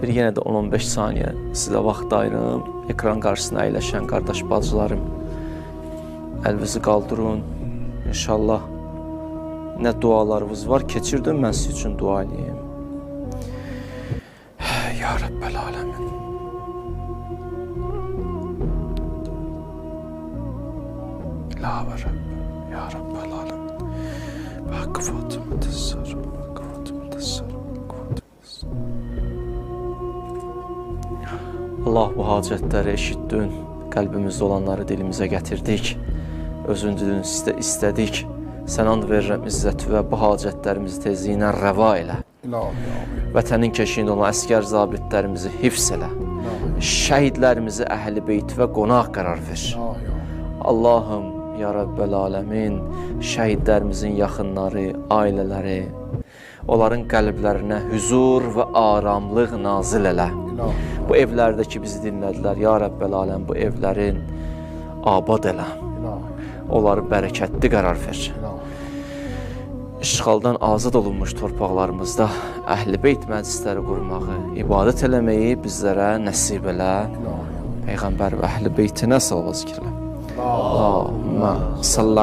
Bir yenə də 10-15 saniyə sizə vaxt ayırım. Ekran qarşısına əyləşən qardaş bacılarım, əlinizi qaldırın. İnşallah nə dualarınız var, keçirdim, mən sizin üçün dua edeyim. Ya Rəbbəl aləmin. La və Rəbb, ya Rəbbəl aləmin. Haqqı Fatıma təssərrüm, haqqı Fatıma təssərrüm, haqqı Fatıma təssərrüm. Allah bu hacətləri eşitdin, qəlbimizdə olanları dilimizə gətirdik, özüncülüğünü istədik. Sən and verirəm izzət və bu hacətlərimizi tezliyinə rəva elə. Vətənin keşiyində olan əskər zabitlərimizi hifz elə. Şəhidlərimizi əhl-i beyt və qonaq qərar ver. Allahım, ya Rəbbəl aləmin, şəhidlərimizin yaxınları, ailələri, onların qəlblərinə hüzur və aramlıq nazil elə. Bu evlərdəki bizi dinlədilər, ya Rəbbəl aləm, bu evlərin abad elə. Onları bərəkətli qərar ver. İşğaldan azad olunmuş torpaqlarımızda əhl-i beyt məclisləri qurmağı, ibadət eləməyi bizlərə nəsib elə. Peyğəmbər və əhl-i beytinə salva zikirlə. Allahümmə sallallahu